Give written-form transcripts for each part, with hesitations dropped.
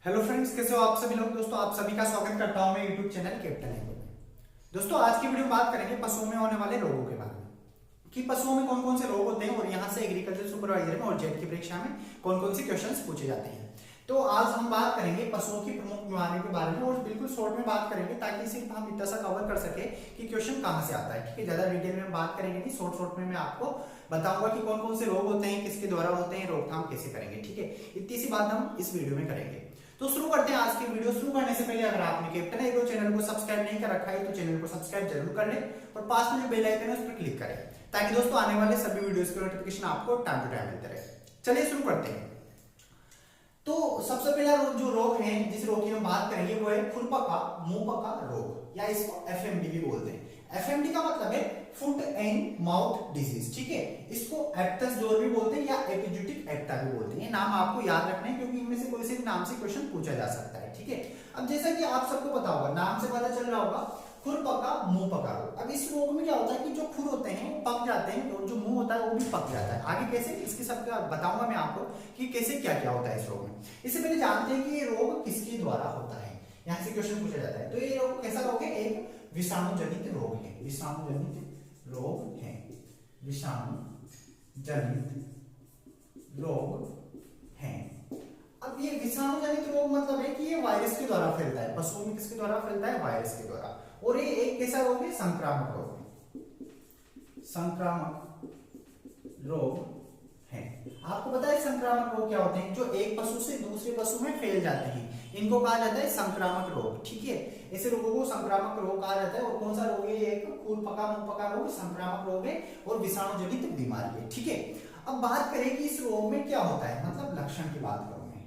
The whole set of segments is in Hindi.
हेलो फ्रेंड्स, कैसे हो आप सभी लोग। दोस्तों आप सभी का स्वागत करता हूं मैं यूट्यूब चैनल कैप्टन एग्रो में। दोस्तों आज की वीडियो में बात करेंगे पशुओं में होने वाले रोगों के बारे में कि पशुओं में कौन कौन से रोग होते हैं और यहाँ से एग्रीकल्चर सुपरवाइजर में और जेट की परीक्षा में कौन कौन से क्वेश्चंस पूछे जाते हैं। तो आज हम बात करेंगे पशुओं की प्रमुख बीमारियों के बारे में और बिल्कुल शॉर्ट में बात करेंगे ताकि सिर्फ हम इतना सा कवर कर सके कि क्वेश्चन कहाँ से आता है। ठीक है, ज्यादा डिटेल में बात करेंगे नहीं, शॉर्ट शॉर्ट में मैं आपको बताऊंगा कि कौन कौन से रोग होते हैं, किसके द्वारा होते हैं, रोकथाम कैसे करेंगे। ठीक है, इतनी सी बात हम इस वीडियो में करेंगे। तो शुरू करते हैं आज की वीडियो। शुरू करने से पहले अगर आपने कैप्टन एग्रो चैनल को सब्सक्राइब नहीं कर रखा है तो चैनल को सब्सक्राइब जरूर कर लें और पास में जो बेल आइकन है उस पर क्लिक करें ताकि दोस्तों आने वाले सभी वीडियोस के नोटिफिकेशन आपको टाइम टू टाइम मिलते रहे। चलिए शुरू करते हैं। तो सबसे पहला जो रोग है, जिस रोग की हम बात करेंगे वो है खुरपका मुंहपका रोग या इसको एफएमडी भी बोलते हैं। एफएमडी का मतलब है फुट एंड माउथ डिजीज। ठीक है, इसको एप्टस जोर भी बोलते हैं या एपिजूटिक एक्टा भी बोलते हैं। ये नाम आपको याद रखना है क्योंकि इनमें से कोई से भी नाम से क्वेश्चन पूछा जा सकता है। ठीक है, अब जैसा कि आप सबको पता होगा, नाम से पता चल रहा होगा खुरपका मुंहपका रोग। अब इस रोग में क्या होता है कि जो खुर होते हैं वो पक जाते हैं और जो मुंह होता है वो भी पक जाता है। आगे कैसे, इसकी सब बताऊंगा मैं आपको कि कैसे क्या क्या होता है इस रोग में। इससे पहले जानते हैं कि ये रोग किसके द्वारा होता है, यहाँ से क्वेश्चन पूछा जाता है। तो ये रोग कैसा रोग है, एक विषाणु जनित रोग है। विषाणु जनित रोग है, विषाणु जनित रोग है। अब ये विषाणु जनित रोग मतलब है कि ये वायरस के द्वारा फैलता है। पशुओं में किसके द्वारा फैलता है, वायरस के द्वारा। और ये एक कैसा रोग है, संक्रामक रोग है। संक्रामक रोग है। आपको पता है संक्रामक रोग क्या होते हैं, जो एक पशु से दूसरे पशु में फैल जाते हैं, इनको कहा जाता है संक्रामक रोग। ठीक है, ऐसे रोगों को संक्रामक रोग कहा जाता है। और कौन सा रोग है, एक खुरपका मुंहपका रोग संक्रामक रोग है और विषाणु जनित बीमारी है। ठीक है, अब बात करें कि इस रोग में क्या होता है, मतलब लक्षण की बात करूं मैं,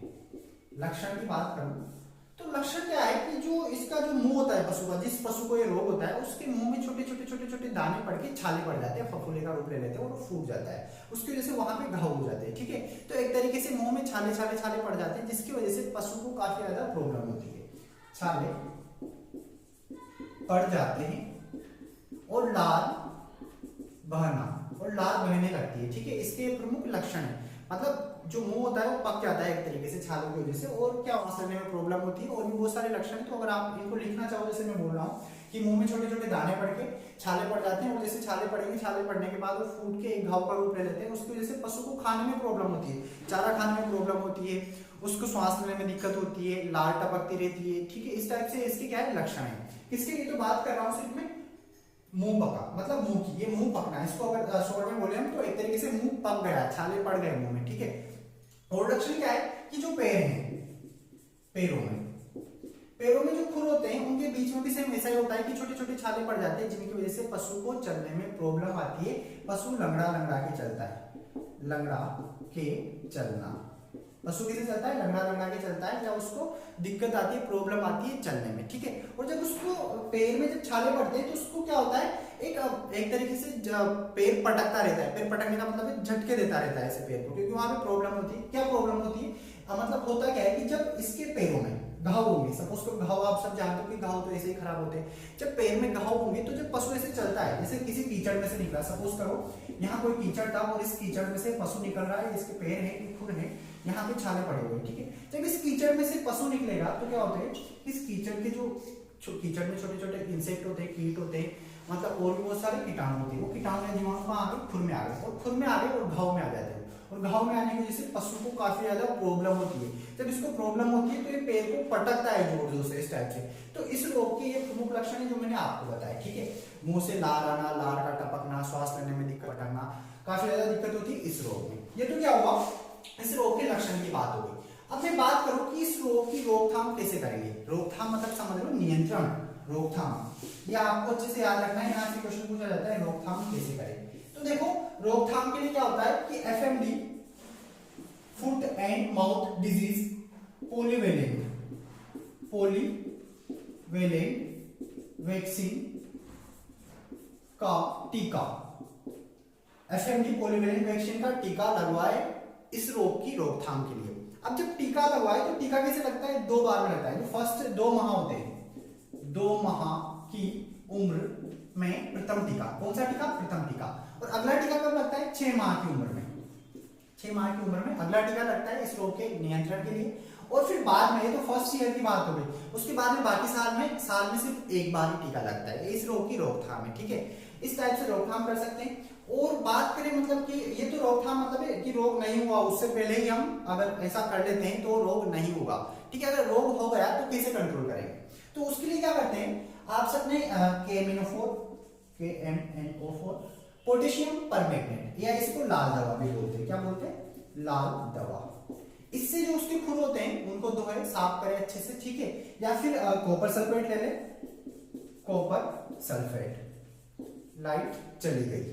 लक्षण की बात करूं तो लक्षण क्या है कि जो इसका जो मुंह होता है पशु का, जिस पशु को ये रोग होता है उसके मुंह में छोटे छोटे छोटे छोटे दाने पड़ के छाले पड़ जाते हैं, फफूंदी का रूप ले लेते हैं और वो फूट जाता है। उसकी वजह से वहां पे घाव हो जाते हैं। ठीक है, तो एक तरीके से मुंह में छाले छाले छाले पड़ जाते हैं जिसकी वजह से पशु को काफी ज्यादा प्रॉब्लम होती है। छाले पड़ जाते हैं और लार बहने लगती है। ठीक है, इसके प्रमुख लक्षण है, मतलब जो मुंह होता है वो पक जाता है एक तरीके से छालों की वजह से, और क्या सांस लेने में प्रॉब्लम होती है और भी बहुत सारे लक्षण है। तो अगर आप इनको लिखना चाहो, जैसे मैं बोल रहा हूँ कि मुंह में छोटे छोटे दाने पड़ के छाले पड़ जाते हैं और जैसे छाले पड़ेंगे, छाले पड़ने के बाद वो फूट के एक घाव का रूप ले लेते हैं। उसकी वजह से पशु को खाने में प्रॉब्लम होती है, चारा खाने में प्रॉब्लम होती है, उसको सांस लेने में दिक्कत होती है, लार टपकती रहती है। ठीक है, इस टाइप से इसके क्या है लक्षण है। किसके लिए तो बात कर रहा हूँ सिर्फ मैं, मुंह पका मतलब मुंह की, ये मुंह पकना, इसको अगर शॉर्ट में बोले हम तो एक तरीके से मुंह पक गया, छाले पड़ गए मुंह में। ठीक है, और लक्षण क्या है कि जो पैर हैं, पैरों में जो खुर होते हैं उनके बीच में भी सेम ऐसा ही होता है कि छोटे छोटे छाले पड़ जाते हैं जिनकी वजह से पशु को चलने में प्रॉब्लम आती है। पशु लंगड़ा लंगड़ा के चलता है, लंगड़ा के चलना, पशु कैसे चलता है, लंगड़ा लंगड़ा के चलता है, या उसको दिक्कत आती है, प्रॉब्लम आती है चलने में। ठीक है, और जब उसको पैर में जब छाले पड़ते हैं तो उसको क्या होता है, एक तरीके से पैर पटकता रहता है। पैर पटकने का मतलब है झटके देता रहता है ऐसे पैर को, क्योंकि वहां पे प्रॉब्लम होती है। क्या प्रॉब्लम होती है, मतलब होता क्या है कि जब इसके पैरों में घाव होंगे, सपोज को घाव, आप सब जानते हो कि घाव तो ऐसे ही खराब होते हैं। जब पैर में घाव होंगे तो जब पशु ऐसे चलता है, जैसे किसी कीचड़ में से निकला, सपोज करो यहाँ कोई कीचड़ था और इस कीचड़ में से पशु निकल रहा है, इसके पैर है, खुर है, यहाँ पे छाले पड़े हुए। ठीक है, जब इस कीचड़ में से पशु निकलेगा तो क्या होता है, इस कीचड़ के जो कीचड़ में छोटे छोटे इंसेक्ट होते हैं, कीट होते हैं, मतलब और भी बहुत सारे कीटाणु होते हैं, वो कीटाणु या जीवाणु कहाँ आ गए, खुर में आ गए, और खुर में आ गए और घाव में आ जाते हैं। और घाव में आने की वजह से पशु को काफी ज्यादा प्रॉब्लम होती है। जब इसको प्रॉब्लम होती है तो ये पैर को पटकता है जोर जोर से, इस टाइप से। तो इस रोग के ये प्रमुख लक्षण है जो मैंने आपको बताया। ठीक है, मुंह से लार आना, लार का टपकना, श्वास लेने में दिक्कत, पटकना, काफी ज्यादा दिक्कत होती है इस रोग में। ये तो क्या हुआ, इस रोग के लक्षण की बात हो गई। अब मैं बात करूं कि इस रोग की रोकथाम कैसे करेंगे। रोकथाम मतलब समझ लो नियंत्रण, रोकथाम, ये आपको अच्छे से याद रखना है, यहाँ से क्वेश्चन पूछा जाता है रोकथाम कैसे करें। तो देखो रोकथाम के लिए क्या होता है कि FMD, foot and mouth disease, polyvalent vaccine का टीका, एफएमडी पॉलीवेलेंट वैक्सीन का टीका लगवाए इस रोग की रोकथाम के लिए। अब जब टीका लगवाए तो टीका कैसे लगता है, 2 बार में लगता है। जो फर्स्ट 2 माह होते हैं, 2 माह की उम्र में प्रथम टीका, कौन सा टीका, प्रथम टीका। और अगला टीका कब लगता है, 6 माह की उम्र में, 6 माह की उम्र में अगला टीका लगता है इस रोग के नियंत्रण के लिए। और फिर बाद में, ये तो फर्स्ट ईयर की बात हो गई, उसके बाद में बाकी साल में सिर्फ एक बार ही टीका लगता है। इस रोग की रोकथाम है, ठीक है। इस टाइप से रोकथाम कर सकते हैं। और बात करें मतलब कि ये तो रोकथाम मतलब है कि रोग नहीं हुआ उससे पहले ही हम अगर ऐसा कर लेते हैं तो रोग नहीं होगा, ठीक है। अगर रोग हो गया तो कैसे कंट्रोल करेंगे, तो उसके लिए क्या करते हैं, आप सबने KMNO4 पोटेशियम परमैंगनेट या इसको लाल दवा भी बोलते हैं, क्या बोलते हैं, लाल दवा। इससे जो उसके खुर होते हैं उनको धोए, साफ करें अच्छे से, ठीक है। या फिर कॉपर सल्फेट ले ले, कॉपर सल्फेट, लाइट चली गई,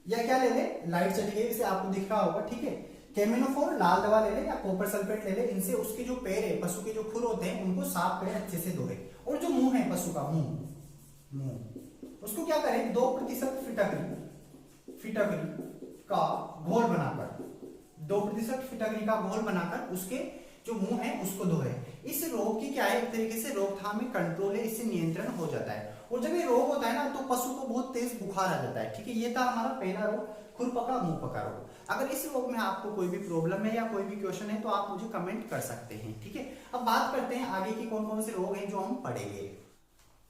या क्या ले ले, लाइट चली गई, इसे आपको दिख रहा होगा, ठीक है। केमिनोफोर लाल दवा ले ले या कॉपर सल्फेट ले ले, इनसे उसके जो पैर है, पशु के जो खुर होते हैं उनको साफ करें, अच्छे से धोए। और जो मुंह है पशु का, मुंह उसको क्या करें, 2% फिटकरी का घोल बनाकर, 2% फिटकरी का घोल बनाकर उसके जो मुंह है उसको धोए। इस रोग की क्या है, एक तरीके से रोकथाम में कंट्रोल है, इससे नियंत्रण हो जाता है। और जब ये रोग होता है ना तो पशु को बहुत तेज बुखार आ जाता है, ठीक है। ये था हमारा पहला रोग, खुरपका मुंह पका रोग। अगर इस रोग में आपको कोई भी प्रॉब्लम है या कोई भी क्वेश्चन है तो आप मुझे कमेंट कर सकते हैं, ठीक है। अब बात करते हैं आगे की कौन कौन से रोग हैं जो हम पढ़ेंगे।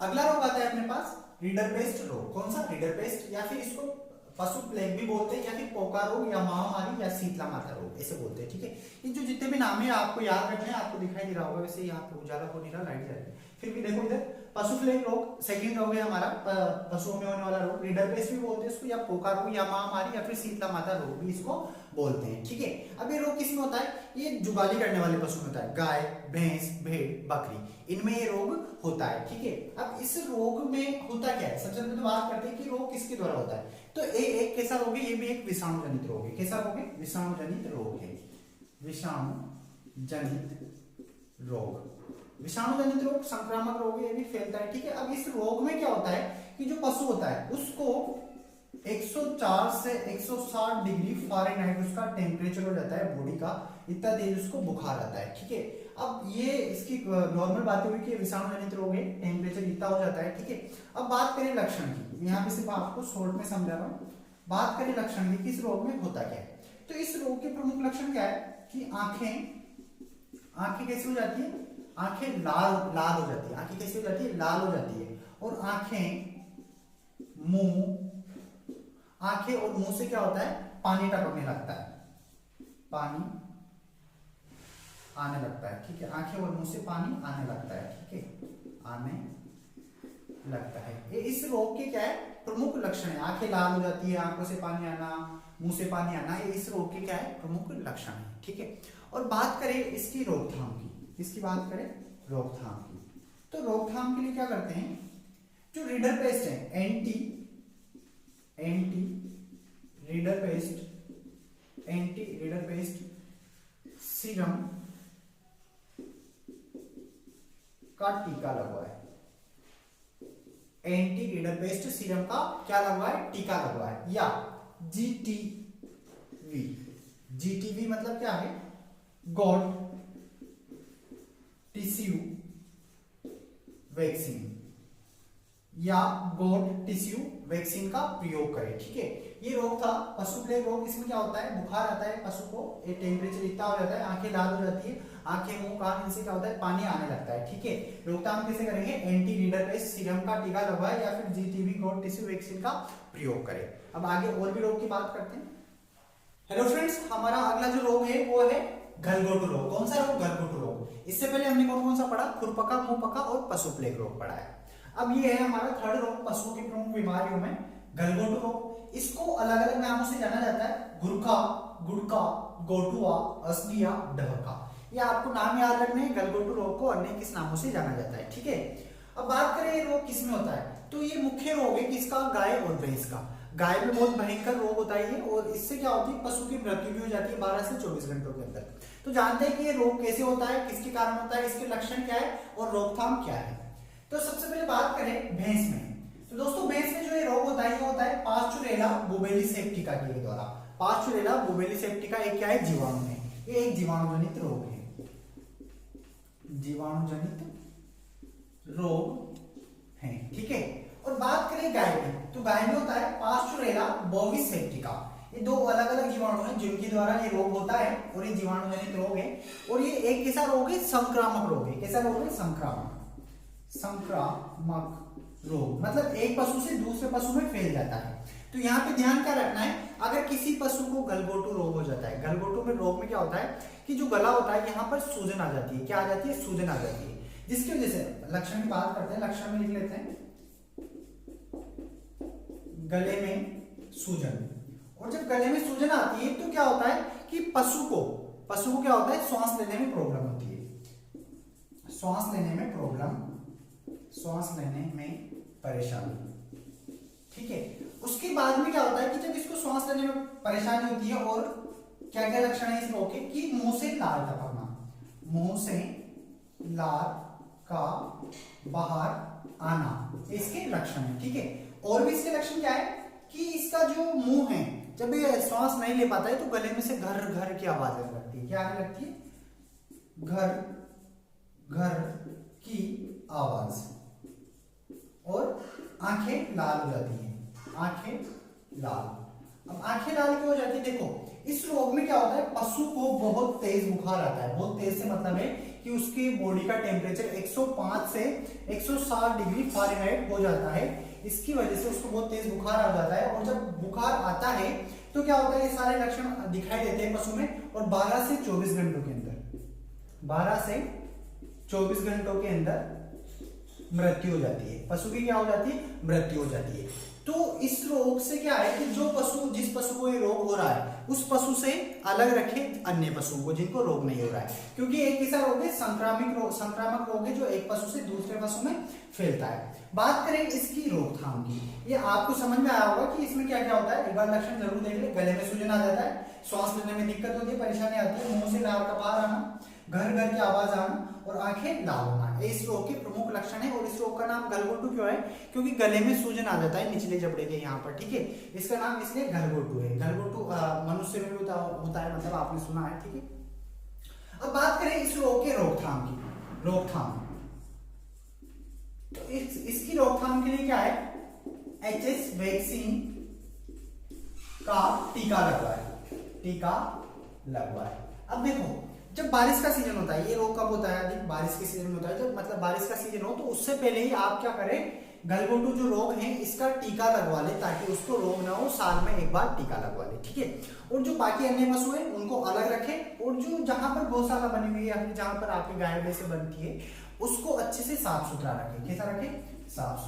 अगला रोग आता है अपने पास रीडरपेस्ट रोग। कौन सा, रीडरपेस्ट, या फिर इसको पशु प्लेग भी बोलते हैं, या फिर पोका रोग या महामारी या शीतला माता रोग ऐसे बोलते हैं, ठीक है। ये जो जितने भी नाम है आपको याद रखने हैं। आपको दिखाई दे रहा होगा, वैसे यहाँ पे उजाला हो नहीं रहा, लाइट जा रही है, फिर भी देखो इधर पशु प्लेग रोग सेकंड रोग है हमारा, पशुओं में होने वाला रोग। रीडरपेस्ट भी बोलते हैं इसको, या पोका रोग या महामारी या फिर शीतला माता रोग भी इसको बोलते हैं, ठीक है। अब ये रोग किसमें होता है, ये जुगाली करने वाले पशु में होता है, गाय, भैंस, भेड़, बकरी, इनमें ये रोग होता है, ठीक है। अब इस रोग में होता क्या है, सबसे पहले तो बात करते हैं कि रोग किसके द्वारा होता है। तो एक कैसा रोग है, ये भी एक विषाणु जनित रोग है। कैसा रोग है, विषाणु जनित रोग है, विषाणु जनित रोग। विषाणु जनित रोग संक्रामक रोग है, ये भी फैलता है, ठीक है। अब इस रोग में क्या होता है कि जो पशु होता है उसको 104 से 160 डिग्री फ़ारेनहाइट उसका टेम्परेचर हो जाता है बॉडी का, इतना तेज उसको बुखार आता है, ठीक है। अब ये इसकी नॉर्मल बात हुई कि विषाणु जनित रोग है, टेम्परेचर इतना हो जाता है, ठीक है। अब बात करें लक्षण की, यहाँ पे सिर्फ आपको शॉर्ट में समझा रहा हूँ। बात करें लक्षण की, किस रोग में होता क्या है, तो इस रोग के प्रमुख लक्षण क्या है कि आंखें कैसी हो जाती है, आंखें लाल हो जाती है, आंखें कैसी हो जाती है, लाल हो जाती है। और आंखें और मुंह से क्या होता है, पानी टपकने लगता है, पानी आने लगता है, ठीक है। आंखें और मुंह से पानी आने लगता है, ठीक है, आने लगता है। ये इस रोग के क्या है, प्रमुख लक्षण है। आंखें लाल हो जाती है, आंखों से पानी आना, मुंह से पानी आना, ये इस रोग के क्या है, प्रमुख लक्षण है, ठीक है। और बात करें इसकी रोकथाम की, इसकी बात करें रोकथाम की, तो रोकथाम के लिए क्या करते हैं, जो रीडरपेस्ट है, एंटी रीडरपेस्ट सीरम का टीका लगवाए। एंटी रीडरपेस्ट सीरम का क्या लगवाए, टीका लगवाए। या जीटीवी मतलब क्या है, गॉट टिश्यू वैक्सीन, या गोट टिश्यू वैक्सीन का प्रयोग करें, ठीक है। ये रोग था पशु प्लेग रोग। इसमें क्या होता है, बुखार आता है पशु को, ये टेम्परेचर इतना हो जाता है, आंखें लाल हो जाती है, आंखें, मुंह, कान, इनसे क्या होता है, पानी आने लगता है, ठीक है। रोकथाम कैसे करेंगे, एंटी रीडरपेस्ट सीरम का टीका लगवाए या फिर जीटीवी गोट टिश्यू वैक्सीन का प्रयोग करें। अब आगे और भी रोग की बात करते हैं। हेलो फ्रेंड्स, हमारा अगला जो रोग है वो है गलघोटू रोग। कौन सा रोग, गलघोटू रोग। इससे पहले हमने कौन कौन सा पढ़ा, खुरपका, मुंहपका और पशु प्लेग रोग पढ़ा है। अब ये है हमारा थर्ड रोग, पशुओं की प्रमुख बीमारियों में गलघोटू रोग। इसको अलग अलग नामों से जाना जाता है, गुरखा, गुड़का, गोटुआ, अस्डिया, डहका। ये आपको नाम याद रखने हैं। गलघोटू रोग को अन्य किस नामों से जाना जाता है, ठीक है। अब बात करें ये रोग किसमें होता है, तो ये मुख्य रोग है किसका, गाय और भैंस का। गाय में बहुत भयंकर रोग होता है ये, और इससे क्या होती है, पशु की मृत्यु भी हो जाती है 12 से 24 घंटों के अंदर। तो जानते हैं कि ये रोग कैसे होता है, किसके कारण होता है, इसके लक्षण क्या है और रोकथाम क्या है। तो सबसे पहले बात करें भैंस में, तो दोस्तों भैंस में जो ये रोग होता है, ये होता है पास्चुरेला बुबेली सेप्टिका के द्वारा। पास्चुरेला बुबेली सेप्टिका एक क्या है, जीवाणु है, ये एक जीवाणुजनित रोग है, जीवाणुजनित रोग है, ठीक है। और बात करें गाय में, तो गाय में होता है पास्चुरेला बोविस सेप्टिका। ये दो अलग अलग जीवाणु जीवाणु हैं जिनके द्वारा ये रोग होता है और ये जीवाणु जनित रोग है। और ये एक कैसा रोग है? संक्रामक रोग है। कैसा रोग है? संक्रामक रोग, मतलब एक पशु से दूसरे पशु में फैल जाता है। तो यहाँ पे ध्यान क्या रखना है, अगर किसी पशु को गलघोटू रोग हो जाता है, गलघोटू में रोग में क्या होता है कि जो गला होता है यहाँ पर सूजन आ जाती है। क्या आ जाती है? सूजन आ जाती है, जिसकी वजह से लक्षण की बात करते हैं। लक्षण में लिख लेते हैं गले में सूजन। और जब गले में सूजन आती है तो क्या होता है कि पशु को क्या होता है? श्वास लेने में प्रॉब्लम होती है। श्वास लेने में परेशानी। ठीक है, उसके बाद में क्या होता है कि जब इसको श्वास लेने में परेशानी होती है, और क्या क्या लक्षण है इस रोग के कि मुंह से लार टपकना, मुंह से लार का बाहर आना, इसके लक्षण है। ठीक है, और भी इसके लक्षण क्या है कि इसका जो मुंह है जब ये श्वास नहीं ले पाता है तो गले में से घर घर की आवाज आने लगती है। क्या आने लगती है? घर घर की आवाज। और आंखें लाल हो जाती हैं, आंखें लाल। अब आंखें लाल क्यों हो जाती है? देखो, इस रोग में क्या होता है, पशु को बहुत तेज बुखार आता है। बहुत तेज से मतलब है कि उसकी बॉडी का टेम्परेचर 105 से 160 डिग्री फ़ारेनहाइट हो जाता है। इसकी वजह से उसको बहुत तेज बुखार आ जाता है। और जब बुखार आता है तो क्या होता है, ये सारे लक्षण दिखाई देते हैं पशु में। और 12 से 24 घंटों के अंदर 12 से 24 घंटों के अंदर मृत्यु हो जाती है। पशु की क्या हो जाती है? मृत्यु हो जाती है। तो इस रोग से क्या है कि जिस पशु को ये रोग हो रहा है उस पशु से अलग रखे अन्य पशुओं को जिनको रोग नहीं हो रहा है, क्योंकि एक ऐसा रोग है संक्रामक रोग है जो एक पशु से दूसरे पशु में फैलता है। बात करें इसकी रोकथाम की, ये आपको समझ में आया होगा कि इसमें क्या क्या होता है। एक बार लक्षण जरूर देख ले। गले में सूजन आ जाता है, श्वास लेने में दिक्कत होती है, परेशानी आती है, मुंह से लार का बाहर आना, घर घर की आवाज आना और आंखें लाल होना, इस रोग के प्रमुख लक्षण है। और इस रोग का नाम गलघोटू क्यों है? क्योंकि गले में सूजन आ जाता है निचले जबड़े के यहाँ पर। ठीक है, इसका नाम इसलिए गलघोटू है। गलघोटू मनुष्य में भी होता है, मतलब आपने सुना है। ठीक है, अब बात करें इस रोग के रोकथाम की। रोकथाम तो इसकी रोकथाम के लिए क्या है? एचएस वैक्सीन का टीका लगवाए। अब देखो, जब बारिश का सीजन होता है, ये रोग कब होता है? अधिक बारिश के सीजन में होता है। जब मतलब बारिश का सीजन हो तो उससे पहले ही आप क्या करें, गलघोटू जो रोग है इसका टीका लगवा ले, ताकि उसको रोग ना हो, साल में एक बार टीका लगवा ले। ठीक है, और जो बाकी अन्य पशु है उनको अलग रखें, और जो जहां पर गौशाला बनी हुई है या फिर जहां पर आपकी गाय भैंस बनती है उसको अच्छे से साफ सुथरा रखें। कैसा रखें? साफ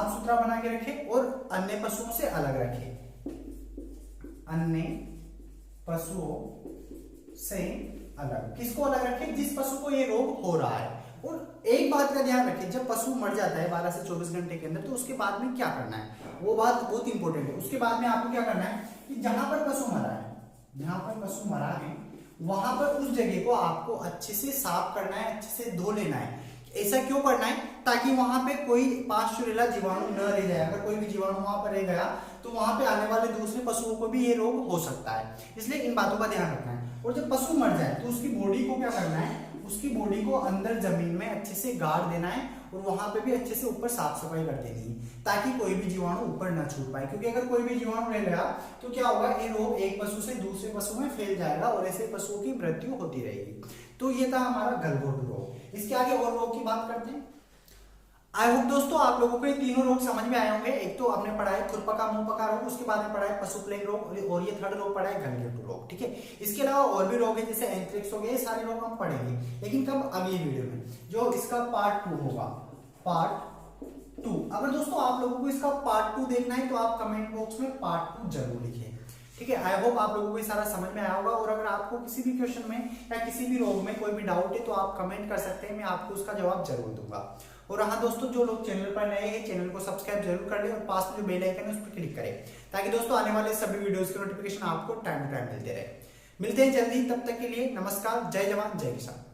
सुथरा बना के रखें, और अन्य पशुओं से अलग रखें। अन्य पशुओं से अलग, किसको अलग रखें? जिस पशु को ये रोग हो रहा है। और एक बात का ध्यान रखें, जब पशु मर जाता है 12 से 24 घंटे के अंदर, तो उसके बाद में क्या करना है, वो बात बहुत इंपॉर्टेंट है। उसके बाद में आपको क्या करना है कि जहां पर पशु मरा है वहां पर उस जगह को आपको अच्छे से साफ करना है, अच्छे से धो लेना है। ऐसा क्यों करना है? ताकि वहां पे कोई पार्श्वरेला जीवाणु न रह जाए। अगर कोई भी जीवाणु वहां पर रह गया तो वहां पे आने वाले दूसरे पशुओं को भी ये रोग हो सकता है, इसलिए इन बातों का ध्यान रखना है। और जब पशु मर जाए तो उसकी बॉडी को क्या करना है? उसकी बॉडी को अंदर जमीन में अच्छे से गाड़ देना है, और वहां पे भी अच्छे से ऊपर साफ सफाई कर देनी है, ताकि कोई भी जीवाणु ऊपर ना छूट पाए। क्योंकि अगर कोई भी जीवाणु रह गया तो क्या होगा, ये रोग एक पशु से दूसरे पशु में फैल जाएगा और ऐसे पशुओं की मृत्यु होती रहेगी। तो ये था हमारा गलघोटू रोग। इसके आगे और रोग की बात करते हैं। आई होप दोस्तों आप लोगों को ये तीनों रोग समझ में आए होंगे। एक तो आपने पढ़ा है खुरपका मुंह पका रोग, उसके बाद में पढ़ा है पशु प्लेग रोग, और ये थर्ड रोग पढ़ा है गलघोटू रोग। ठीक है, इसके अलावा और भी रोग है जैसे एंथ्रेक्स हो गए, ये सारे रोग हम पढ़ेंगे, लेकिन कब? अगली वीडियो में, जो इसका पार्ट 2 होगा। पार्ट 2। अगर दोस्तों आप लोगों को इसका पार्ट 2 देखना है तो आप कमेंट बॉक्स में पार्ट 2 जरूर लिखें। ठीक है, आई होप आप लोगों को ये सारा समझ में आया होगा। और अगर आपको किसी भी क्वेश्चन में या किसी भी रोग में कोई भी डाउट है तो आप कमेंट कर सकते हैं, मैं आपको उसका जवाब जरूर दूंगा। और हाँ दोस्तों, जो लोग चैनल पर नए हैं चैनल को सब्सक्राइब जरूर कर लें, और पास में जो बेल आइकन है उस पर क्लिक करें, ताकि दोस्तों आने वाले सभी वीडियोस के नोटिफिकेशन आपको टाइम टू टाइम मिलते रहे। मिलते हैं जल्दी, तब तक के लिए नमस्कार। जय जवान जय किसान।